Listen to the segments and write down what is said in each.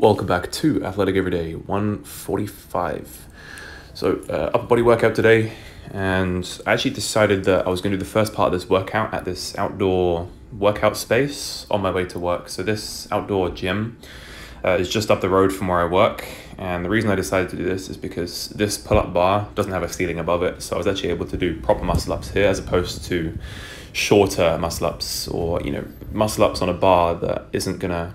Welcome back to Athletic Everyday 145. So upper body workout today, and I actually decided that I was going to do the first part of this workout at this outdoor workout space on my way to work. So this outdoor gym is just up the road from where I work, and the reason I decided to do this is because this pull-up bar doesn't have a ceiling above it, so I was actually able to do proper muscle-ups here as opposed to shorter muscle-ups or muscle-ups on a bar that isn't gonna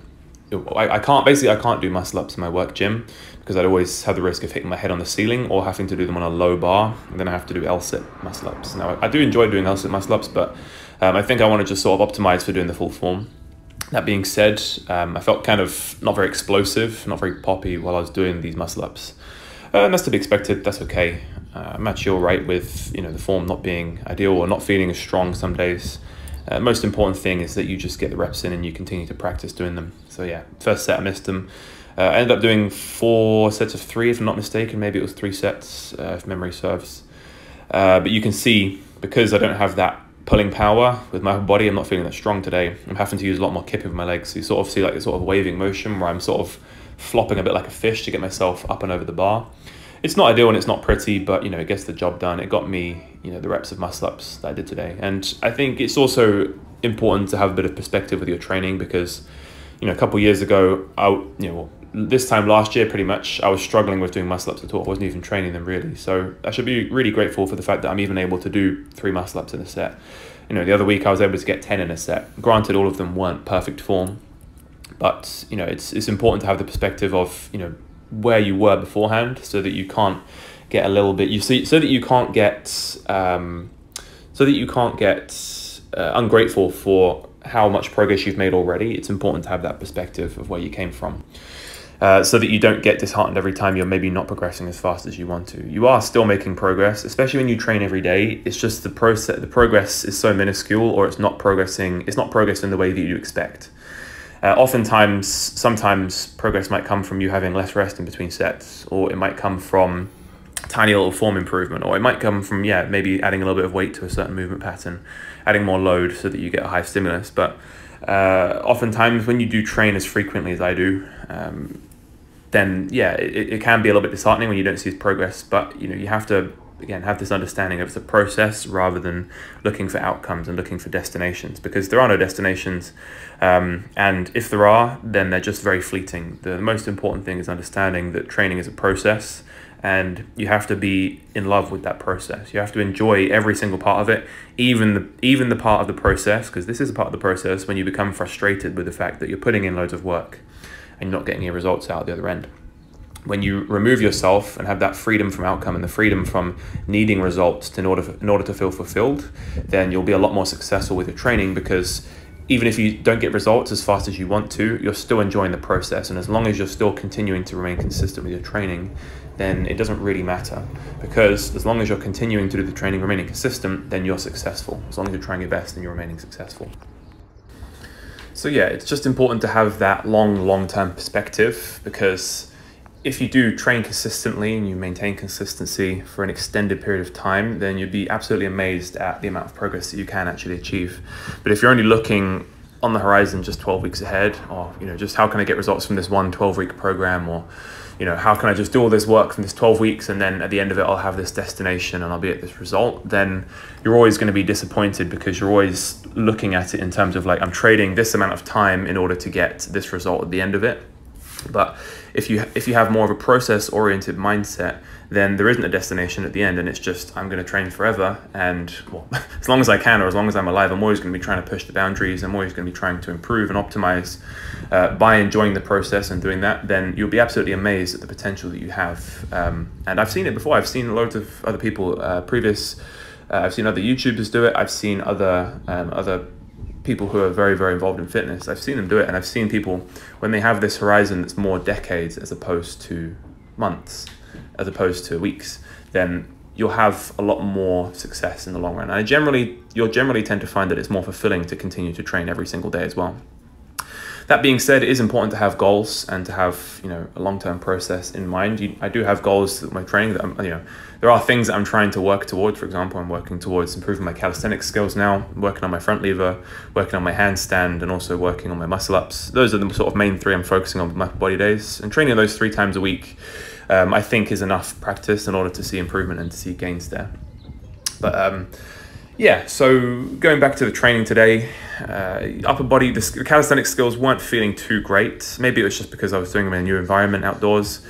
I can't do muscle ups in my work gym because I'd always have the risk of hitting my head on the ceiling or having to do them on a low bar, and then I have to do L-sit muscle ups. Now I do enjoy doing L-sit muscle ups, but I think I want to just sort of optimize for doing the full form. That being said, I felt kind of not very explosive, not very poppy while I was doing these muscle ups. And that's to be expected, that's okay. I'm actually all right with the form not being ideal or not feeling as strong some days. Most important thing is that you just get the reps in and you continue to practice doing them. So yeah, first set I missed them. I ended up doing 4 sets of 3 if I'm not mistaken. Maybe it was 3 sets if memory serves. But you can see, because I don't have that pulling power with my body, I'm not feeling that strong today. I'm having to use a lot more kipping with my legs. So you sort of see like this sort of waving motion where I'm sort of flopping a bit like a fish to get myself up and over the bar. It's not ideal and it's not pretty, but it gets the job done. It got me the reps of muscle ups that I did today. And I think it's also important to have a bit of perspective with your training because a couple of years ago, this time last year pretty much, I was struggling with doing muscle ups at all. I wasn't even training them really. So I should be really grateful for the fact that I'm even able to do 3 muscle ups in a set. The other week I was able to get 10 in a set. Granted, all of them weren't perfect form, but it's important to have the perspective of where you were beforehand, so that you can't get a little bit so that you can't get ungrateful for how much progress you've made already. It's important to have that perspective of where you came from, so that you don't get disheartened every time you're maybe not progressing as fast as you want to. You are still making progress, especially when you train every day. It's just the progress is so minuscule, or it's not progressing in the way that you expect. Sometimes progress might come from you having less rest in between sets, or it might come from tiny little form improvement, or it might come from maybe adding a little bit of weight to a certain movement pattern, adding more load so that you get a high stimulus. But oftentimes when you do train as frequently as I do, then it can be a little bit disheartening when you don't see progress. But you have to again have this understanding of the process rather than looking for outcomes and looking for destinations, because there are no destinations, and if there are, then they're just very fleeting. The most important thing is understanding that training is a process, and you have to be in love with that process. You have to enjoy every single part of it, even the part of the process, because this is a part of the process when you become frustrated with the fact that you're putting in loads of work and you're not getting any results out the other end. When you remove yourself and have that freedom from outcome and the freedom from needing results in order to feel fulfilled, then you'll be a lot more successful with your training, because even if you don't get results as fast as you want to, you're still enjoying the process. And as long as you're still continuing to remain consistent with your training, then it doesn't really matter, because as long as you're continuing to do the training, remaining consistent, then you're successful. As long as you're trying your best, then you're remaining successful. So yeah, it's just important to have that long-term perspective, because if you do train consistently and you maintain consistency for an extended period of time, then you'd be absolutely amazed at the amount of progress that you can actually achieve. But if you're only looking on the horizon just 12 weeks ahead, or just how can I get results from this one 12-week program, or how can I just do all this work from this 12 weeks and then at the end of it I'll have this destination and I'll be at this result, then you're always going to be disappointed, because you're always looking at it in terms of like, I'm trading this amount of time in order to get this result at the end of it. But if you have more of a process-oriented mindset, then there isn't a destination at the end, and it's just, I'm going to train forever, and as long as I can, or as long as I'm alive, I'm always going to be trying to push the boundaries. I'm always going to be trying to improve and optimize by enjoying the process and doing that. Then you'll be absolutely amazed at the potential that you have. And I've seen it before. I've seen loads of other people I've seen other YouTubers do it. I've seen other people who are very, very involved in fitness. I've seen them do it, and I've seen people, when they have this horizon that's more decades as opposed to months, as opposed to weeks, then you'll have a lot more success in the long run. And you'll generally tend to find that it's more fulfilling to continue to train every single day as well. That being said, it is important to have goals and to have, you know, a long-term process in mind. I do have goals with my training that I'm, you know, there are things that I'm trying to work towards. For example, I'm working towards improving my calisthenics skills now, working on my front lever, working on my handstand, and also working on my muscle ups. Those are the sort of main three I'm focusing on with my body days, and training those 3 times a week, I think is enough practice in order to see improvement and to see gains there. But yeah, so going back to the training today, upper body, the calisthenics skills weren't feeling too great. Maybe it was just because I was doing them in a new environment outdoors.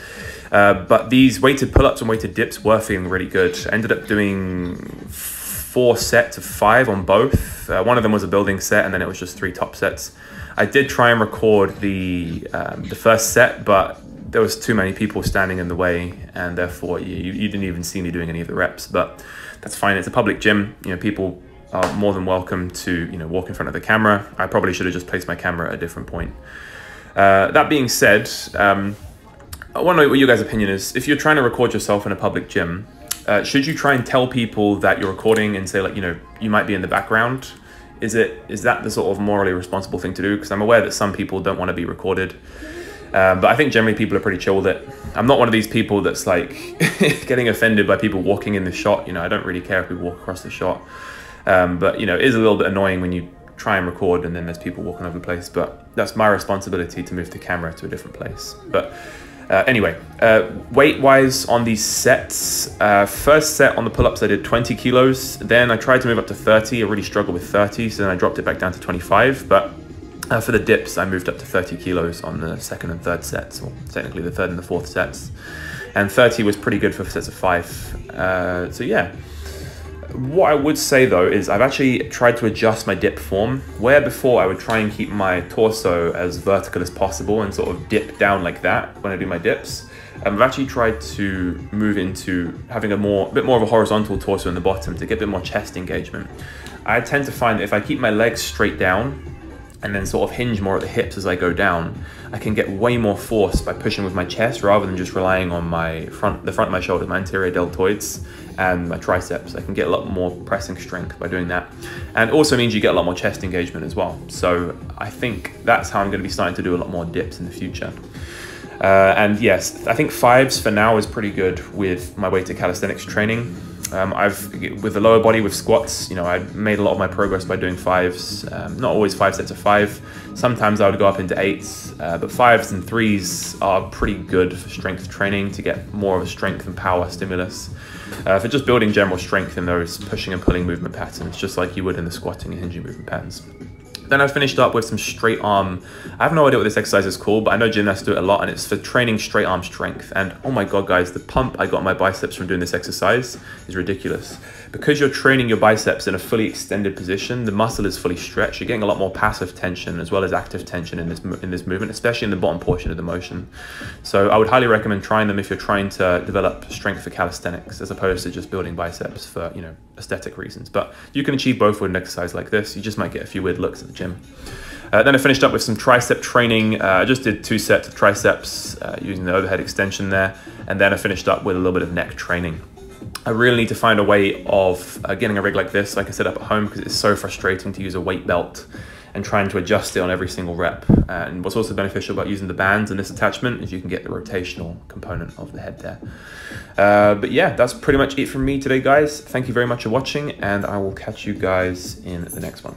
But these weighted pull-ups and weighted dips were feeling really good. I ended up doing 4 sets of 5 on both. One of them was a building set, and then it was just 3 top sets. I did try and record the first set, but there was too many people standing in the way, and therefore you didn't even see me doing any of the reps. But that's fine. It's a public gym. You know, people are more than welcome to, you know, walk in front of the camera. I probably should have just placed my camera at a different point. That being said, I want to know what your guys' opinion is. If you're trying to record yourself in a public gym, should you try and tell people that you're recording and say, like, you know, you might be in the background? Is that the sort of morally responsible thing to do? Because I'm aware that some people don't want to be recorded. But I think generally people are pretty chill with it. I'm not one of these people that's like getting offended by people walking in the shot. You know, I don't really care if we walk across the shot. But, you know, it is a little bit annoying when you try and record and then there's people walking over the place. But that's my responsibility to move the camera to a different place. But anyway, weight-wise on these sets, first set on the pull-ups I did 20 kilos. Then I tried to move up to 30. I really struggled with 30, so then I dropped it back down to 25. But for the dips, I moved up to 30 kilos on the 2nd and 3rd sets, or technically the 3rd and the 4th sets. And 30 was pretty good for sets of 5. So yeah. What I would say though is I've actually tried to adjust my dip form, where before I would try and keep my torso as vertical as possible and sort of dip down like that when I do my dips. I've actually tried to move into having a bit more of a horizontal torso in the bottom to get a bit more chest engagement. I tend to find that if I keep my legs straight down and then sort of hinge more at the hips as I go down, I can get way more force by pushing with my chest rather than just relying on the front of my shoulders, my anterior deltoids and my triceps. I can get a lot more pressing strength by doing that. And it also means you get a lot more chest engagement as well. So I think that's how I'm going to be starting to do a lot more dips in the future. And yes, I think 5s for now is pretty good with my weighted calisthenics training. With the lower body, with squats, you know, I made a lot of my progress by doing 5s. Not always 5 sets of 5. Sometimes I would go up into 8s, but 5s and 3s are pretty good for strength training to get more of a strength and power stimulus. For just building general strength in those pushing and pulling movement patterns, just like you would in the squatting and hinging movement patterns. Then I finished up with some straight arm. I have no idea what this exercise is called, but I know gymnasts do it a lot, and it's for training straight arm strength. And oh my God, guys, the pump I got in my biceps from doing this exercise is ridiculous. Because you're training your biceps in a fully extended position, the muscle is fully stretched. You're getting a lot more passive tension as well as active tension in this movement, especially in the bottom portion of the motion. So I would highly recommend trying them if you're trying to develop strength for calisthenics, as opposed to just building biceps for, you know, aesthetic reasons. But you can achieve both with an exercise like this. You just might get a few weird looks at the gym. Then I finished up with some tricep training. I just did 2 sets of triceps using the overhead extension there. And then I finished up with a little bit of neck training. I really need to find a way of getting a rig like this, like I set up at home, because it's so frustrating to use a weight belt and trying to adjust it on every single rep. And what's also beneficial about using the bands and this attachment is you can get the rotational component of the head there. But yeah, that's pretty much it from me today, guys. Thank you very much for watching, and I will catch you guys in the next one.